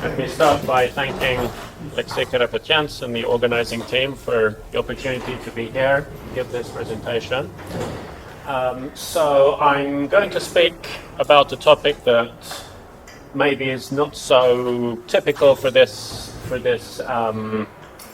Let me start by thanking Alexei Karapetyansk and the organizing team for the opportunity to be here and give this presentation. So I'm going to speak about a topic that maybe is not so typical for this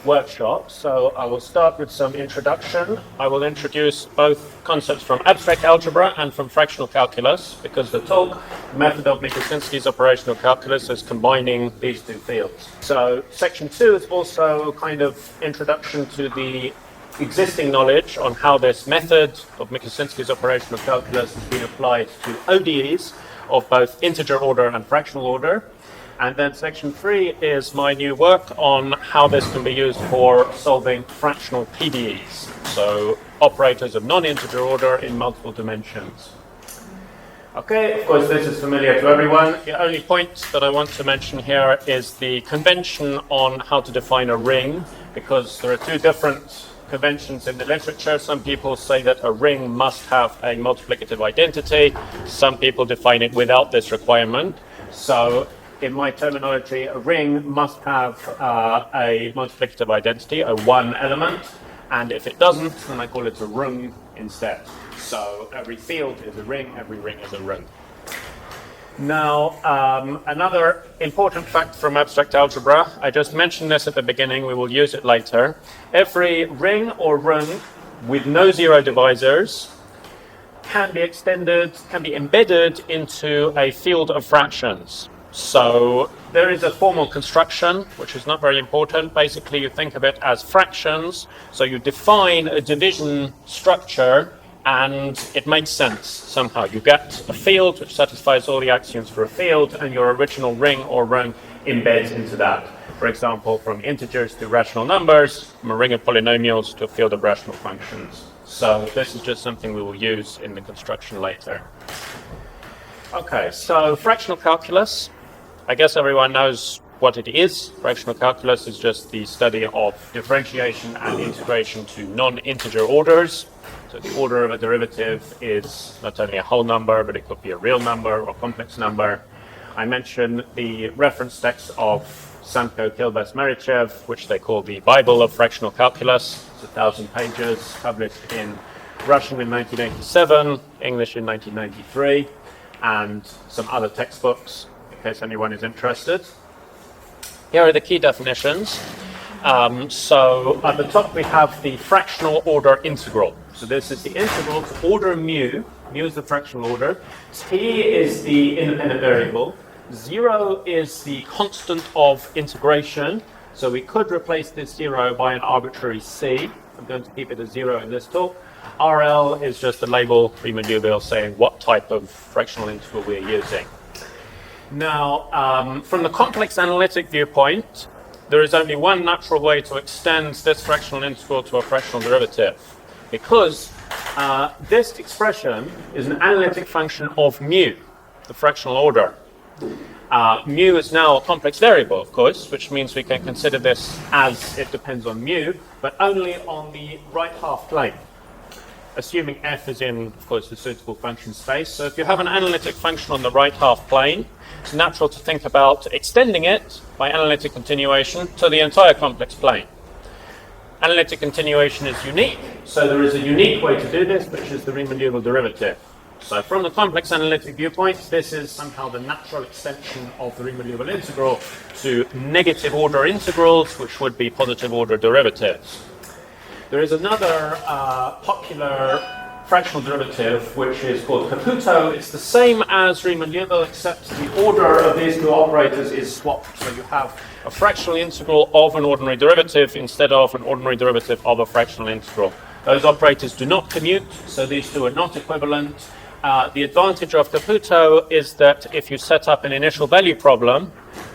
workshop. So I will start with some introduction. I will introduce both concepts from abstract algebra and from fractional calculus, because the talk method of Mikusinski's operational calculus is combining these two fields. So section 2 is also kind of introduction to the existing knowledge on how this method of Mikusinski's operational calculus has been applied to ODEs of both integer order and fractional order. And then section 3 is my new work on how this can be used for solving fractional PDEs, so operators of non-integer order in multiple dimensions. Okay, of course this is familiar to everyone. The only point that I want to mention here is the convention on how to define a ring, because there are two different conventions in the literature. Some people say that a ring must have a multiplicative identity. Some people define it without this requirement. So in my terminology, a ring must have a multiplicative identity, a one element, and if it doesn't, then I call it a ring instead. So every field is a ring, every ring is a ring. Now, another important fact from abstract algebra, I just mentioned this at the beginning, we will use it later. Every ring or ring with no zero divisors can be extended, can be embedded into a field of fractions. So there is a formal construction, which is not very important. Basically, you think of it as fractions. So you define a division structure, and it makes sense somehow. You get a field which satisfies all the axioms for a field, and your original ring or ring embeds into that. For example, from integers to rational numbers, from a ring of polynomials to a field of rational functions. So this is just something we will use in the construction later. Okay, so fractional calculus. I guess everyone knows what it is. Fractional calculus is just the study of differentiation and integration to non-integer orders. So the order of a derivative is not only a whole number, but it could be a real number or a complex number. I mentioned the reference text of Sanko, Kilbas, Marichev, which they call the Bible of fractional calculus. It's 1,000 pages, published in Russian in 1987, English in 1993, and some other textbooks, in case anyone is interested. Here are the key definitions. So at the top we have the fractional order integral. So this is the integral to order mu. Mu is the fractional order. T is the independent variable. 0 is the constant of integration. So we could replace this 0 by an arbitrary c. I'm going to keep it as 0 in this talk. RL is just a label, Riemann-Liouville, saying what type of fractional integral we're using. Now, from the complex analytic viewpoint, there is only one natural way to extend this fractional integral to a fractional derivative, because this expression is an analytic function of mu, the fractional order. Mu is now a complex variable, of course, which means we can consider this as it depends on mu, but only on the right half plane, assuming f is in, of course, the suitable function space. So if you have an analytic function on the right half plane, it's natural to think about extending it by analytic continuation to the entire complex plane. Analytic continuation is unique, so there is a unique way to do this, which is the Riemann-Liouville derivative. So from the complex analytic viewpoint, this is somehow the natural extension of the Riemann-Liouville integral to negative order integrals, which would be positive order derivatives. There is another popular fractional derivative, which is called Caputo. It's the same as Riemann-Liouville, except the order of these two operators is swapped. So you have a fractional integral of an ordinary derivative instead of an ordinary derivative of a fractional integral. Those operators do not commute, so these two are not equivalent. The advantage of Caputo is that if you set up an initial value problem,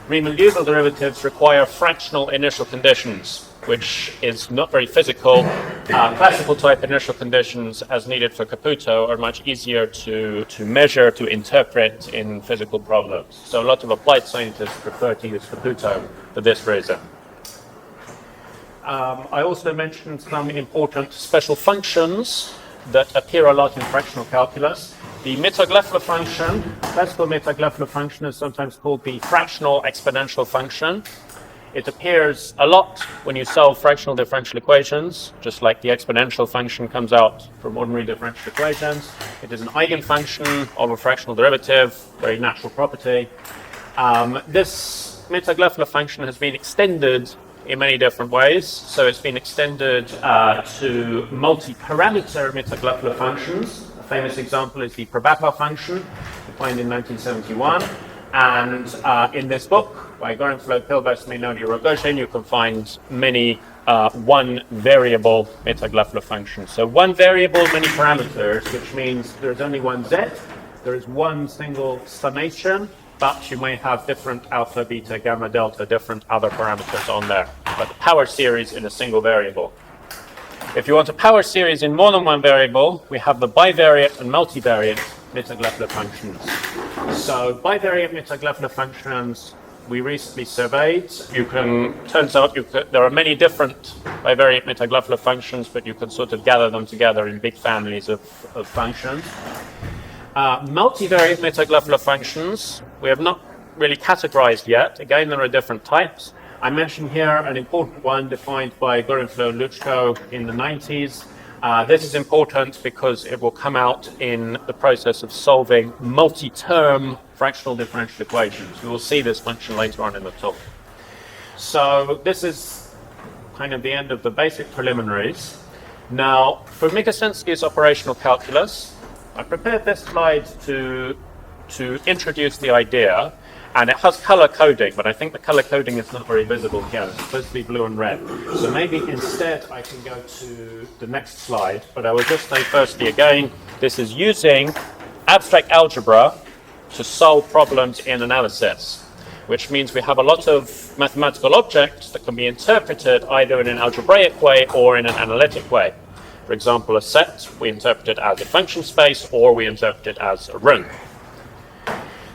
Riemann-Liouville derivatives require fractional initial conditions, which is not very physical. Classical type initial conditions as needed for Caputo are much easier to measure, to interpret in physical problems. So a lot of applied scientists prefer to use Caputo for this reason. I also mentioned some important special functions that appear a lot in fractional calculus. The Mittag-Leffler function, classical Mittag-Leffler function, is sometimes called the fractional exponential function. It appears a lot when you solve fractional differential equations, just like the exponential function comes out from ordinary differential equations. It is an eigenfunction of a fractional derivative, very natural property. This Mittag-Leffler function has been extended in many different ways. So it's been extended to multi-parameter Mittag-Leffler functions. A famous example is the Probappa function, defined in 1971. And in this book, by Gorenflo, Pilbas, Minodi, Rogozhin, you can find many one variable Mittag-Leffler functions. So one variable, many parameters, which means there's only one z, there is one single summation, but you may have different alpha, beta, gamma, delta, different other parameters on there. But the power series in a single variable. If you want a power series in more than one variable, we have the bivariate and multivariate Mittag-Leffler functions. So bivariate Mittag-Leffler functions we recently surveyed. Turns out there are many different bivariate Mittag-Leffler functions, but you can sort of gather them together in big families of functions. Multivariate Mittag-Leffler functions, we have not really categorized yet. Again, there are different types. I mentioned here an important one defined by Gorenflo and Luchko in the 90s. This is important because it will come out in the process of solving multi-term fractional differential equations. We will see this function later on in the talk. So this is kind of the end of the basic preliminaries. Now, for Mikusinski's operational calculus, I prepared this slide to introduce the idea, and it has color coding, but I think the color coding is not very visible here. It's supposed to be blue and red. So maybe instead I can go to the next slide, but I will just say firstly again, this is using abstract algebra to solve problems in analysis, which means we have a lot of mathematical objects that can be interpreted either in an algebraic way or in an analytic way. For example, a set, we interpret it as a function space, or we interpret it as a ring.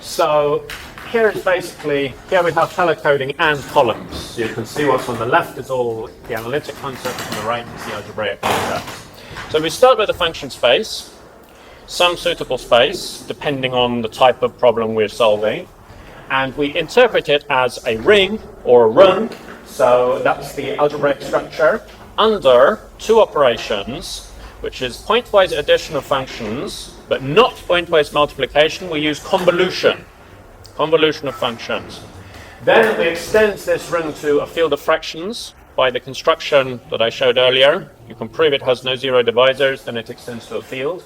So here we have color coding and columns. So you can see what's on the left is all the analytic concepts, on the right is the algebraic concepts. So we start with a function space, some suitable space, depending on the type of problem we're solving, and we interpret it as a ring or a rung. So that's the algebraic structure under two operations, which is pointwise addition of functions, but not pointwise multiplication. We use convolution of functions. Then we extend this ring to a field of fractions by the construction that I showed earlier. You can prove it has no zero divisors, then it extends to a field.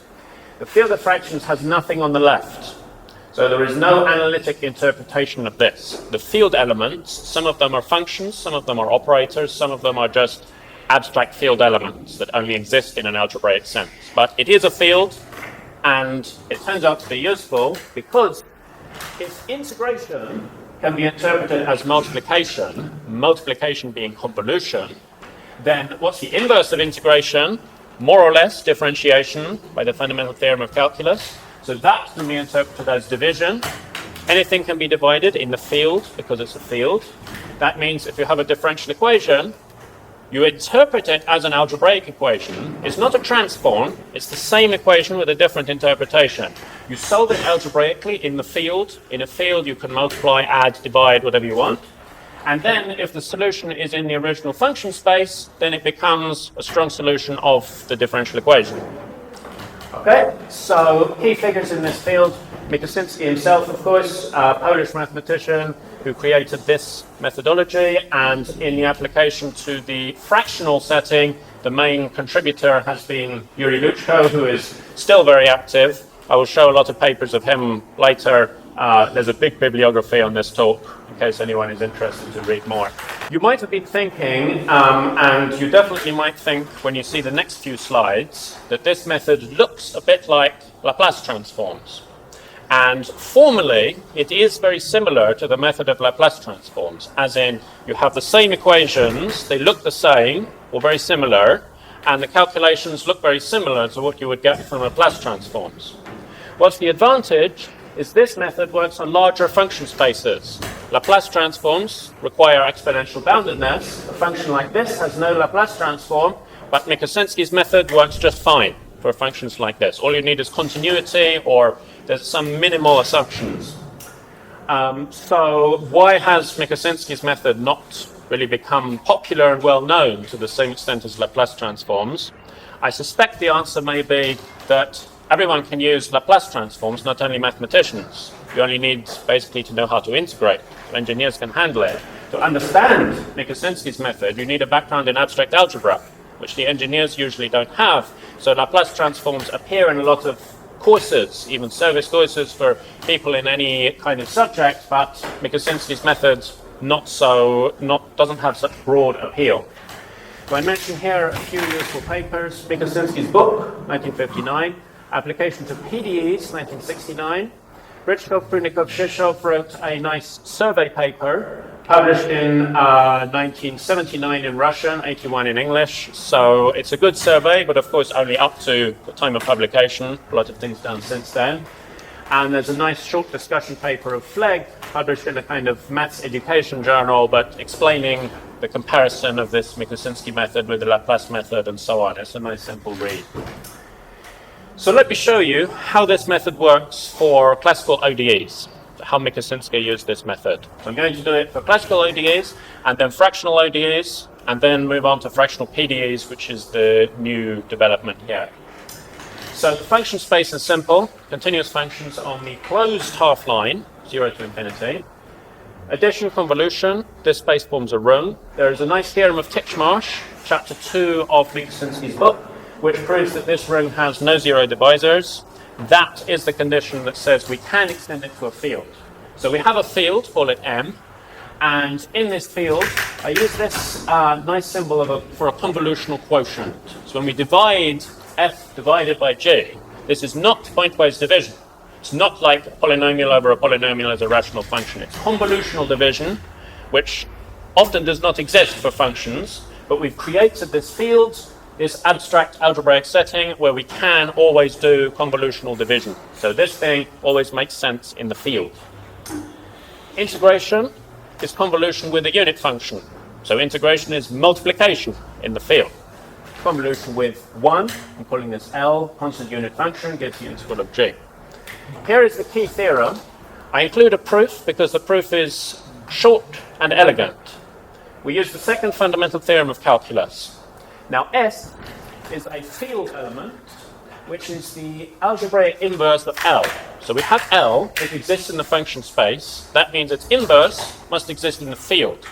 The field of fractions has nothing on the left. So there is no analytic interpretation of this. The field elements, some of them are functions, some of them are operators, some of them are just abstract field elements that only exist in an algebraic sense. But it is a field, and it turns out to be useful because if integration can be interpreted as multiplication, multiplication being convolution, then what's the inverse of integration? More or less differentiation by the fundamental theorem of calculus. So that can be interpreted as division. Anything can be divided in the field because it's a field. That means if you have a differential equation, you interpret it as an algebraic equation. It's not a transform, it's the same equation with a different interpretation. You solve it algebraically in the field. In a field you can multiply, add, divide, whatever you want. And then if the solution is in the original function space, then it becomes a strong solution of the differential equation. Okay, so key figures in this field, Mikusinski himself, of course, a Polish mathematician who created this methodology, and in the application to the fractional setting, the main contributor has been Yuri Luchko, who is still very active. I will show a lot of papers of him later. There's a big bibliography on this talk, in case anyone is interested to read more. You might have been thinking, and you definitely might think when you see the next few slides, that this method looks a bit like Laplace transforms. And formally, it is very similar to the method of Laplace transforms, as in you have the same equations, they look the same or very similar, and the calculations look very similar to what you would get from Laplace transforms. What's the advantage is this method works on larger function spaces. Laplace transforms require exponential boundedness. A function like this has no Laplace transform, but Mikusinski's method works just fine. for functions like this. All you need is continuity, or there's some minimal assumptions. So why has Mikusinski's method not really become popular and well known to the same extent as Laplace transforms? I suspect the answer may be that everyone can use Laplace transforms, not only mathematicians. You only need basically to know how to integrate. Engineers can handle it. To understand Mikusinski's method, you need a background in abstract algebra, which the engineers usually don't have. So Laplace transforms appear in a lot of courses, even service courses for people in any kind of subject, but Mikusinski's method doesn't have such broad appeal. So I mentioned here a few useful papers. Mikusinski's book, 1959, Application to PDEs, 1969. Britschkov, Prunikov, Shishov wrote a nice survey paper published in 1979 in Russian, 81 in English. So it's a good survey, but of course only up to the time of publication. A lot of things done since then. And there's a nice short discussion paper of Flegg, published in a kind of maths education journal, but explaining the comparison of this Mikusinski method with the Laplace method and so on. It's a nice simple read. So let me show you how this method works for classical ODEs, how Mikusinski used this method. So I'm going to do it for classical ODEs, and then fractional ODEs, and then move on to fractional PDEs, which is the new development here. So the function space is simple, continuous functions on the closed half line, 0 to infinity. Addition, convolution, this space forms a ring. There is a nice theorem of Titchmarsh, chapter 2 of Mikusinski's book, which proves that this ring has no zero divisors. That is the condition that says we can extend it to a field. So we have a field, call it M, and in this field, I use this nice symbol for a convolutional quotient. So when we divide f divided by g, this is not pointwise division. It's not like a polynomial over a polynomial as a rational function. It's convolutional division, which often does not exist for functions, but we've created this field, this abstract algebraic setting where we can always do convolutional division. So this thing always makes sense in the field. Integration is convolution with a unit function. So integration is multiplication in the field. Convolution with 1, I'm calling this L, constant unit function, gives the integral of g. Here is the key theorem. I include a proof because the proof is short and elegant. We use the second fundamental theorem of calculus. Now S is a field element, which is the algebraic inverse of L. So we have L, it exists in the function space. That means its inverse must exist in the field.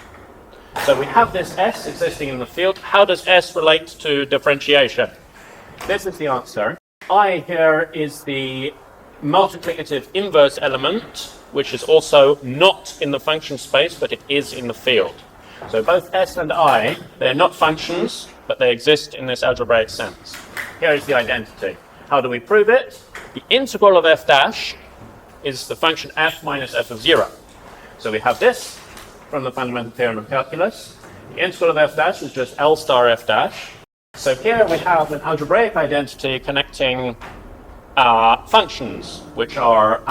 So we have this S existing in the field. How does S relate to differentiation? This is the answer. I here is the multiplicative inverse element, which is also not in the function space, but it is in the field. So both S and I, they're not functions, but they exist in this algebraic sense. Here is the identity. How do we prove it? The integral of f dash is the function f minus f of 0. So we have this from the fundamental theorem of calculus. The integral of f dash is just L star f dash. So here we have an algebraic identity connecting functions, which are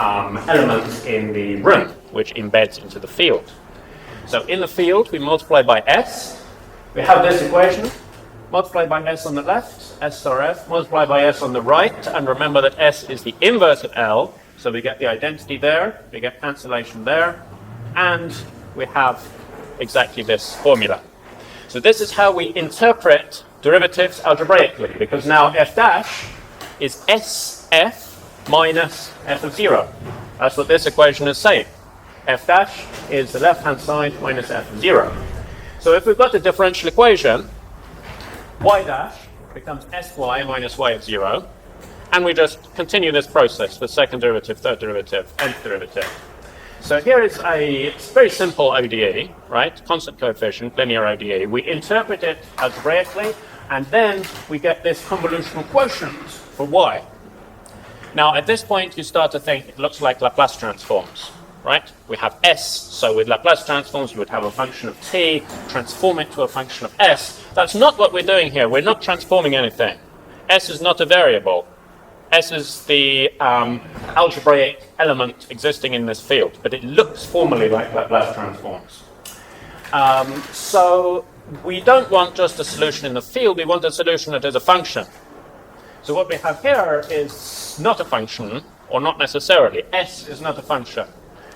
elements in the ring, which embeds into the field. So in the field, we multiply by S. We have this equation. Multiply by S on the left, S star f, multiply by S on the right, and remember that S is the inverse of L, so we get the identity there, we get cancellation there, and we have exactly this formula. So this is how we interpret derivatives algebraically, because now f dash is SF minus f of 0. That's what this equation is saying. F dash is the left-hand side minus f of 0. So if we've got a differential equation, y dash becomes sy minus y of 0, and we just continue this process with second derivative, third derivative, nth derivative. So here is a very simple ODE, right? Constant coefficient, linear ODE. We interpret it algebraically, and then we get this convolutional quotient for y. Now, at this point, you start to think it looks like Laplace transforms, right? We have S, so with Laplace transforms, you would have a function of t, transform it to a function of S. That's not what we're doing here. We're not transforming anything. S is not a variable. S is the algebraic element existing in this field, but it looks formally like Laplace transforms. So we don't want just a solution in the field, we want a solution that is a function. So what we have here is not a function, or not necessarily. S is not a function.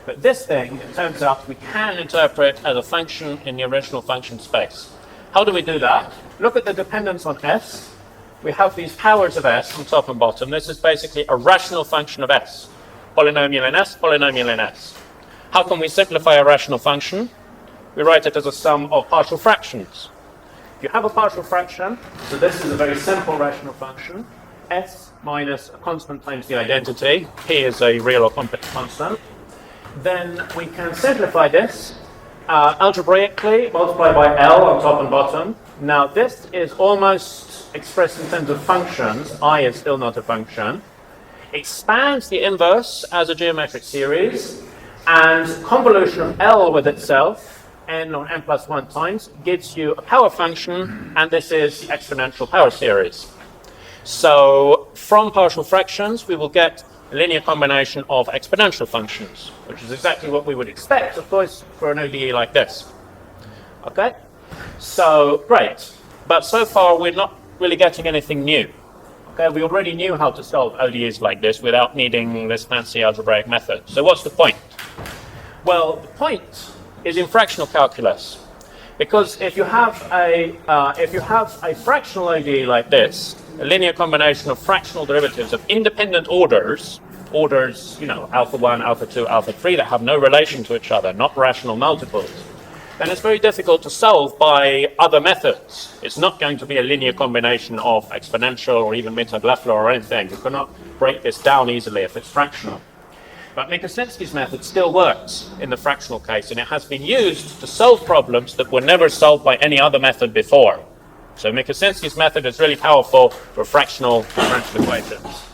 But this thing, it turns out, we can interpret as a function in the original function space. How do we do that? Look at the dependence on S. We have these powers of S on top and bottom. This is basically a rational function of S. Polynomial in S, polynomial in S. How can we simplify a rational function? We write it as a sum of partial fractions. If you have a partial fraction, so this is a very simple rational function, S minus a constant times the identity, P is a real or complex constant, then we can simplify this algebraically, multiply by L on top and bottom. Now this is almost expressed in terms of functions. I is still not a function. Expands the inverse as a geometric series, and convolution of L with itself, n or n plus 1 times, gives you a power function, and this is the exponential power series. So from partial fractions, we will get a linear combination of exponential functions, which is exactly what we would expect, of course, for an ODE like this. Okay? So, great. But so far, we're not really getting anything new. Okay? We already knew how to solve ODEs like this without needing this fancy algebraic method. So what's the point? Well, the point is in fractional calculus. Because if you have a fractional ODE like this, a linear combination of fractional derivatives of independent orders, you know, alpha 1, alpha 2, alpha 3, that have no relation to each other, not rational multiples, then it's very difficult to solve by other methods. It's not going to be a linear combination of exponential or even Mittag-Leffler or anything. You cannot break this down easily if it's fractional. But Mikusinski's method still works in the fractional case, and it has been used to solve problems that were never solved by any other method before. So Mikusinski's method is really powerful for fractional differential equations.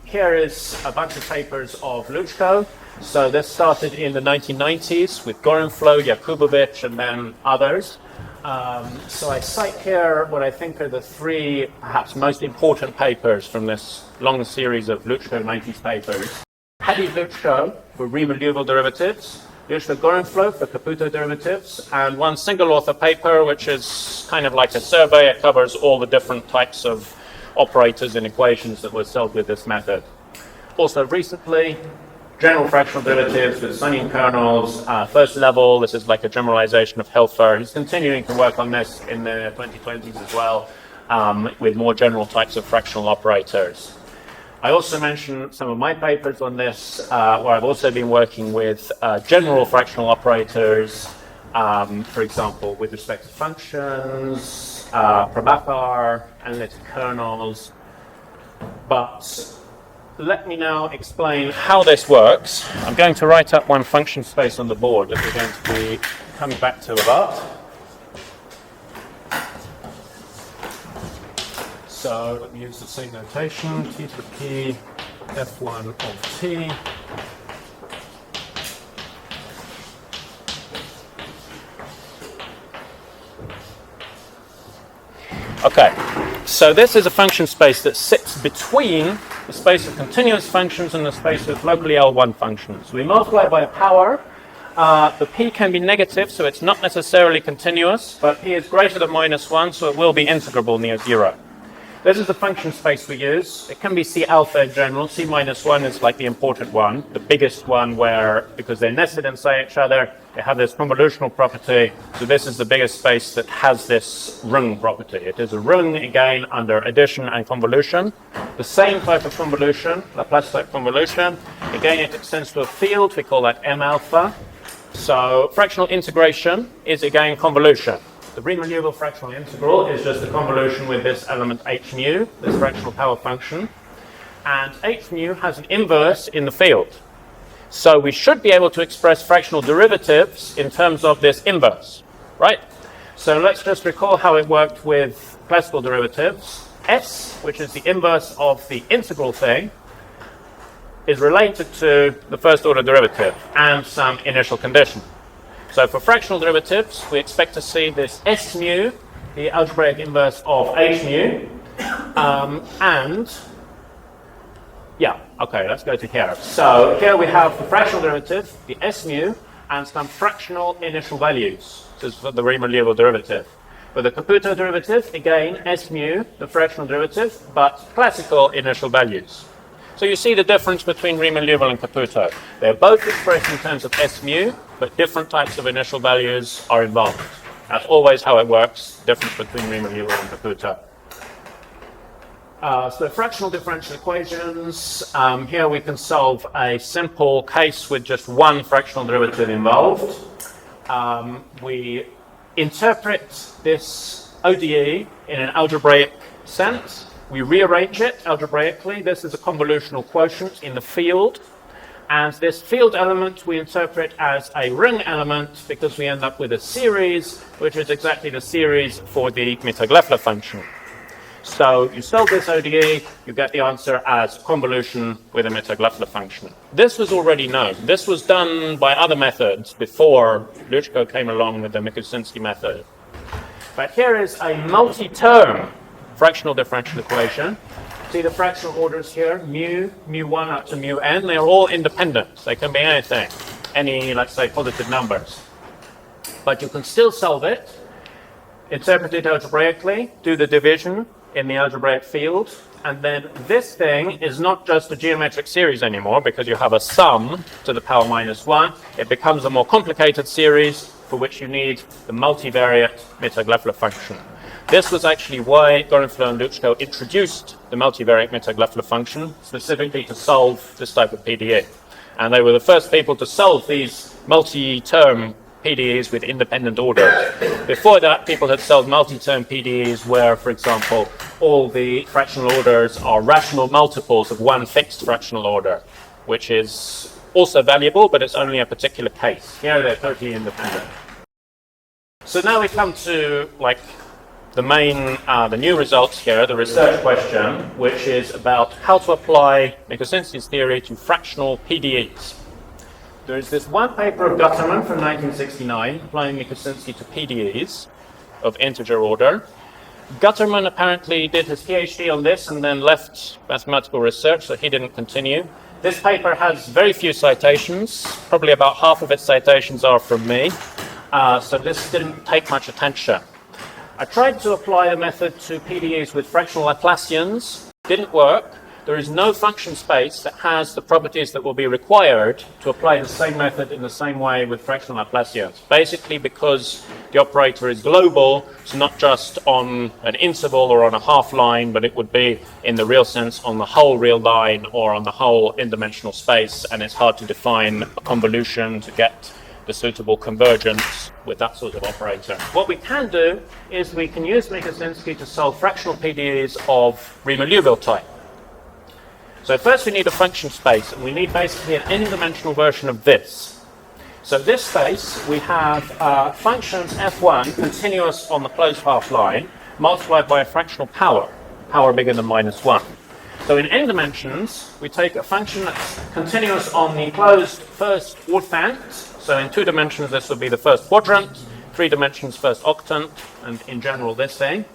Here is a bunch of papers of Luchko. So this started in the 1990s with Gorenflo, Jakubowicz, and then others. So I cite here what I think are the three perhaps most important papers from this long series of Luchko 90s papers. Hadi Luchko for Riemann-Liouville derivatives, Luchko Gorenflo for Caputo derivatives, and one single author paper which is kind of like a survey. It covers all the different types of operators and equations that were solved with this method. Also recently, general fractional derivatives with Sunny kernels, first level. This is like a generalization of Helfer. He's continuing to work on this in the 2020s as well, with more general types of fractional operators. I also mentioned some of my papers on this, where I've also been working with general fractional operators, for example, with respect to functions, Prabhakar, analytic kernels. But let me now explain how this works. I'm going to write up one function space on the board that we're going to be coming back to a lot. So let me use the same notation, T to the P, F1 of T. Okay, so this is a function space that sits between the space of continuous functions and the space of locally L1 functions. We multiply by a power. The P can be negative, so it's not necessarily continuous, but P is greater than -1, so it will be integrable near 0. This is the function space we use. It can be C alpha in general. C -1 is like the important one, the biggest one where, because they're nested inside each other, they have this convolutional property. So this is the biggest space that has this ring property. It is a ring, again, under addition and convolution. The same type of convolution, Laplace type convolution. Again, it extends to a field. We call that M alpha. So fractional integration is, again, convolution. The Riemann-Liouville fractional integral is just a convolution with this element h mu, this fractional power function. And h mu has an inverse in the field. So we should be able to express fractional derivatives in terms of this inverse, right? So let's just recall how it worked with classical derivatives. S, which is the inverse of the integral thing, is related to the first order derivative and some initial condition. So for fractional derivatives, we expect to see this S mu, the algebraic inverse of H mu, let's go to here. So here we have the fractional derivative, the S mu, and some fractional initial values. This is for the Riemann-Liouville derivative. For the Caputo derivative, again, S mu, the fractional derivative, but classical initial values. So you see the difference between Riemann-Liouville and Caputo. They're both expressed in terms of S mu, but different types of initial values are involved. That's always how it works, difference between Riemann-Liouville and Caputo. So fractional differential equations, here we can solve a simple case with just one fractional derivative involved. We interpret this ODE in an algebraic sense. We rearrange it algebraically. This is a convolutional quotient in the field. And this field element we interpret as a ring element because we end up with a series, which is exactly the series for the Mittag-Leffler function. So you solve this ODE, you get the answer as convolution with a Mittag-Leffler function. This was already known. This was done by other methods before Luchko came along with the Mikusinski method. But here is a multi-term fractional differential equation. See the fractional orders here, mu, mu1 up to mu n. They're all independent. They can be anything, any, let's say, positive numbers. But you can still solve it, interpret it algebraically, do the division in the algebraic field, and then this thing is not just a geometric series anymore because you have a sum to the power minus 1. It becomes a more complicated series for which you need the multivariate Mittag-Leffler function. This was actually why Gorenflot and Luchko introduced the multivariate Mittag-Leffler function specifically to solve this type of PDE. And they were the first people to solve these multi-term PDEs with independent orders. Before that, people had solved multi-term PDEs where, for example, all the fractional orders are rational multiples of one fixed fractional order, which is also valuable, but it's only a particular case. Here they're totally independent. So now we come to the new results here, the research question, which is about how to apply Mikusinski's theory to fractional PDEs. There is this one paper of Gutterman from 1969 applying Mikusinski to PDEs of integer order. Gutterman apparently did his PhD on this and then left mathematical research, so he didn't continue. This paper has very few citations, probably about half of its citations are from me, so this didn't take much attention. I tried to apply the method to PDEs with fractional Laplacians, didn't work. There is no function space that has the properties that will be required to apply the same method in the same way with fractional Laplacians. Basically because the operator is global, it's not just on an interval or on a half line, but it would be in the real sense on the whole real line or on the whole n-dimensional space, and it's hard to define a convolution to get the suitable convergence with that sort of operator. What we can do is we can use Mikusinski to solve fractional PDEs of Riemann-Liouville type. So first we need a function space, and we need basically an n-dimensional version of this. So this space, we have functions f1 continuous on the closed half line, multiplied by a fractional power bigger than minus 1. So in n dimensions, we take a function that's continuous on the closed first orthant. So in 2 dimensions, this would be the first quadrant, 3 dimensions, first octant, and in general, this thing.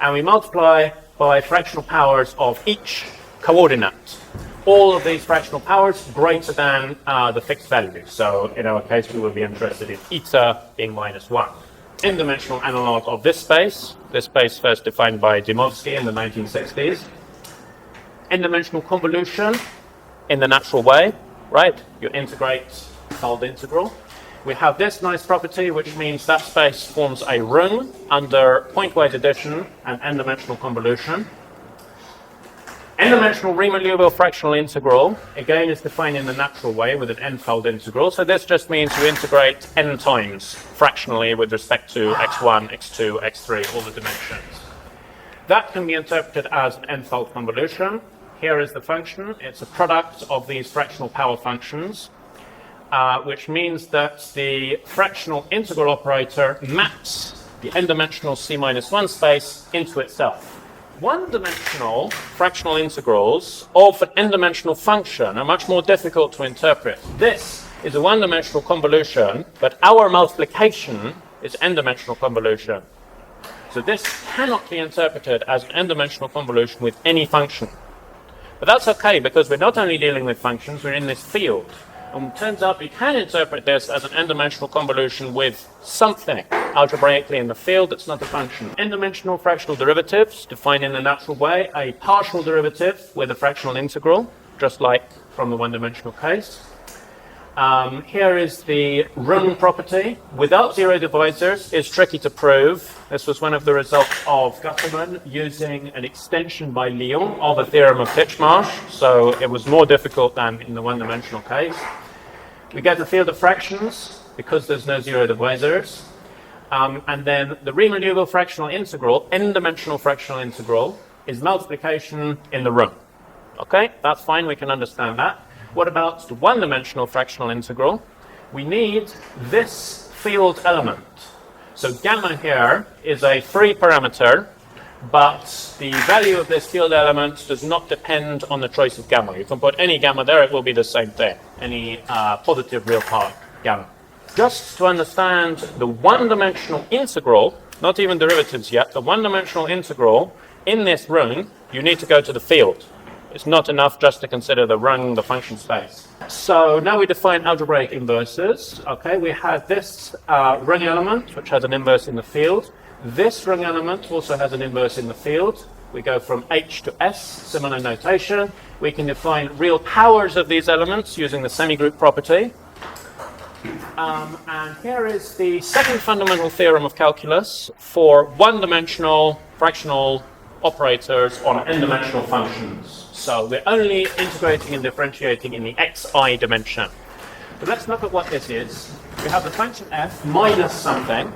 And we multiply by fractional powers of each coordinate. All of these fractional powers greater than the fixed value. So in our case, we would be interested in eta being minus 1. N-dimensional analog of this space first defined by Dymowski in the 1960s. N-dimensional convolution in the natural way, right? You integrate fold integral. We have this nice property, which means that space forms a ring under point-weight addition and n-dimensional convolution. N-dimensional Riemann-Liouville fractional integral, again, is defined in the natural way with an n-fold integral. So this just means you integrate n times fractionally with respect to x1, x2, x3, all the dimensions. That can be interpreted as an n-fold convolution. Here is the function. It's a product of these fractional power functions, which means that the fractional integral operator maps the n-dimensional c-1 space into itself. One-dimensional fractional integrals of an n-dimensional function are much more difficult to interpret. This is a one-dimensional convolution, but our multiplication is n-dimensional convolution. So this cannot be interpreted as an n-dimensional convolution with any function. But that's okay, because we're not only dealing with functions, we're in this field. Turns out we can interpret this as an n-dimensional convolution with something algebraically in the field that's not a function. N-dimensional fractional derivatives defined in a natural way, a partial derivative with a fractional integral, just like from the one-dimensional case. Here is the Arran property. Without zero divisors is tricky to prove. This was one of the results of Guterman using an extension by Lyon of a theorem of Titchmarsh, so it was more difficult than in the one-dimensional case. We get the field of fractions because there's no zero divisors. And then the Riemann-Liouville fractional integral, n-dimensional fractional integral, is multiplication in the room. Okay, that's fine, we can understand that. What about the one-dimensional fractional integral? We need this field element. So gamma here is a free parameter, but the value of this field element does not depend on the choice of gamma. You can put any gamma there, it will be the same thing. Any positive real part gamma. Just to understand the one-dimensional integral, not even derivatives yet, the one-dimensional integral in this room, you need to go to the field. It's not enough just to consider the rung, the function space. So now we define algebraic inverses. Okay, we have this rung element, which has an inverse in the field. This rung element also has an inverse in the field. We go from H to S, similar notation. We can define real powers of these elements using the semigroup property. And here is the second fundamental theorem of calculus for one-dimensional fractional operators on n-dimensional functions. So we're only integrating and differentiating in the xi dimension. But let's look at what this is. We have the function f minus something,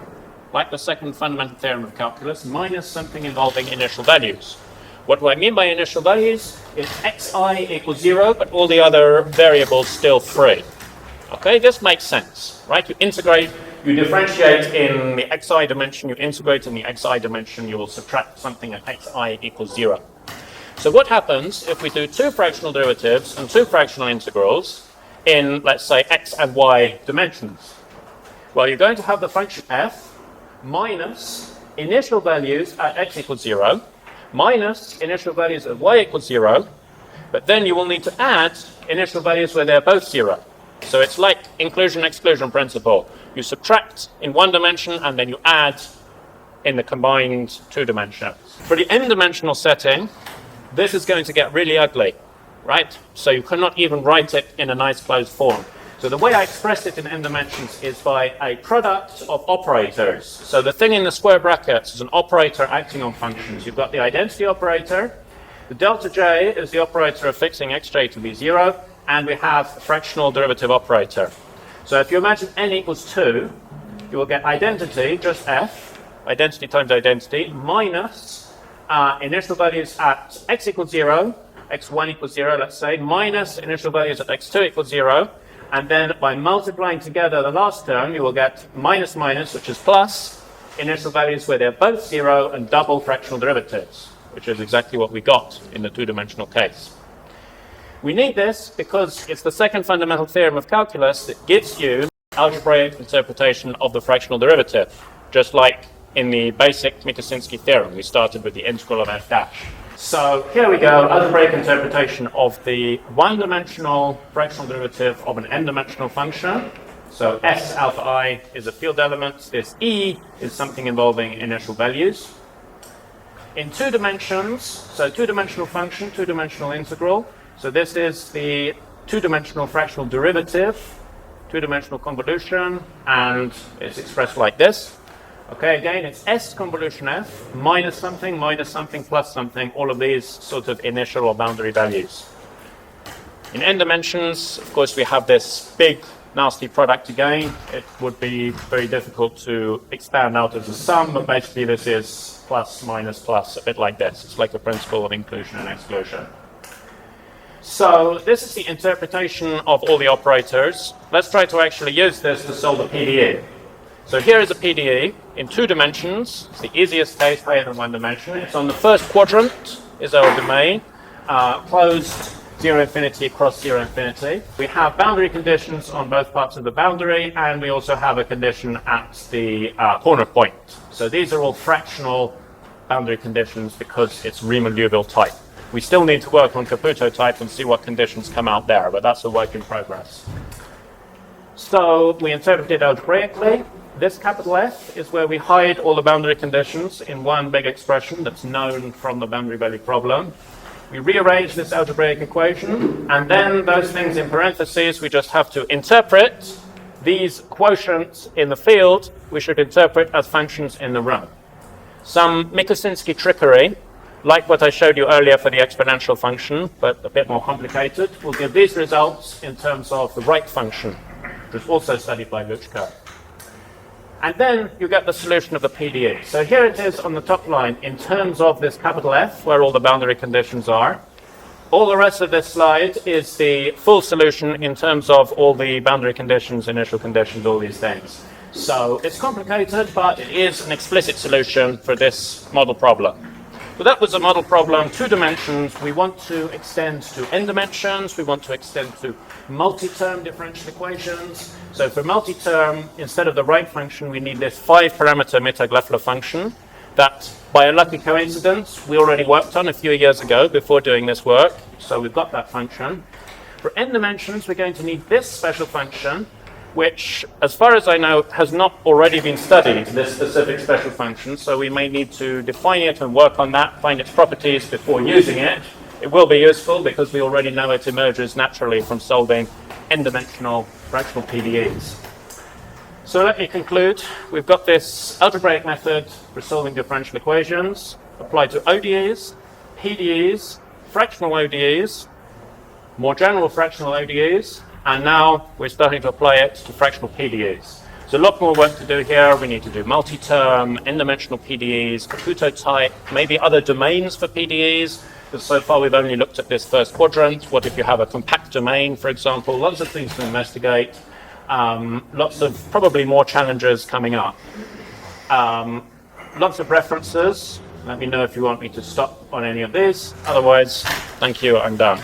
like the second fundamental theorem of calculus, minus something involving initial values. What do I mean by initial values? It's xi equals 0, but all the other variables still free. Okay, this makes sense, right? You integrate, you differentiate in the xi dimension, you integrate in the xi dimension, you will subtract something at xi equals 0. So what happens if we do two fractional derivatives and two fractional integrals in, let's say, x and y dimensions? Well, you're going to have the function f minus initial values at x equals 0, minus initial values at y equals 0, but then you will need to add initial values where they're both 0. So it's like inclusion-exclusion principle. You subtract in one dimension and then you add in the combined two dimensions. For the n-dimensional setting, this is going to get really ugly, right? So you cannot even write it in a nice closed form. So the way I express it in n dimensions is by a product of operators. So the thing in the square brackets is an operator acting on functions. You've got the identity operator. The delta j is the operator of fixing xj to be 0. And we have a fractional derivative operator. So if you imagine n equals 2, you will get identity, just f, identity times identity, minus initial values at x equals 0, x1 equals 0, let's say, minus initial values at x2 equals 0, and then by multiplying together the last term, you will get minus minus, which is plus, initial values where they're both 0, and double fractional derivatives, which is exactly what we got in the two-dimensional case. We need this because it's the second fundamental theorem of calculus that gives you algebraic interpretation of the fractional derivative, just like in the basic Mikusinski theorem. We started with the integral of f dash. So here we go, algebraic interpretation of the one-dimensional fractional derivative of an n-dimensional function. So S alpha I is a field element. This E is something involving initial values. In two dimensions, so two-dimensional function, two-dimensional integral. So this is the two-dimensional fractional derivative, two-dimensional convolution, and it's expressed like this. Okay, again, it's S convolution F, minus something, plus something, all of these sort of initial or boundary values. In n dimensions, of course, we have this big, nasty product again. It would be very difficult to expand out as a sum, but basically this is plus, minus, plus, a bit like this. It's like the principle of inclusion and exclusion. So this is the interpretation of all the operators. Let's try to actually use this to solve a PDE. So here is a PDE in two dimensions. It's the easiest case, higher than one dimension. It's on the first quadrant, is our domain, closed 0 infinity cross 0 infinity. We have boundary conditions on both parts of the boundary, and we also have a condition at the corner point. So these are all fractional boundary conditions because it's Riemann-Liouville type. We still need to work on Caputo type and see what conditions come out there, but that's a work in progress. So we interpret it algebraically. This capital F is where we hide all the boundary conditions in one big expression that's known from the boundary value problem. We rearrange this algebraic equation, and then those things in parentheses, we just have to interpret these quotients in the field, we should interpret as functions in the row. Some Mikusinski trickery, like what I showed you earlier for the exponential function, but a bit more complicated, will give these results in terms of the right function, which is also studied by Luchka. And then you get the solution of the PDE. So here it is on the top line in terms of this capital F, where all the boundary conditions are. All the rest of this slide is the full solution in terms of all the boundary conditions, initial conditions, all these things. So it's complicated, but it is an explicit solution for this model problem. So that was a model problem, 2 dimensions. We want to extend to n dimensions. We want to extend to multi-term differential equations. So for multi-term, instead of the right function, we need this 5-parameter Mittag-Leffler function that, by a lucky coincidence, we already worked on a few years ago before doing this work. So we've got that function. For n dimensions, we're going to need this special function, which, as far as I know, has not already been studied, this specific special function, so we may need to define it and work on that, find its properties before using it. It will be useful because we already know it emerges naturally from solving n-dimensional fractional PDEs. So let me conclude. We've got this algebraic method for solving differential equations applied to ODEs, PDEs, fractional ODEs, more general fractional ODEs, and now we're starting to apply it to fractional PDEs. So a lot more work to do here. We need to do multi-term, n-dimensional PDEs, Caputo type, maybe other domains for PDEs, because so far we've only looked at this first quadrant. What if you have a compact domain, for example? Lots of things to investigate. Lots of probably more challenges coming up. Lots of references. Let me know if you want me to stop on any of these. Otherwise, thank you, I'm done.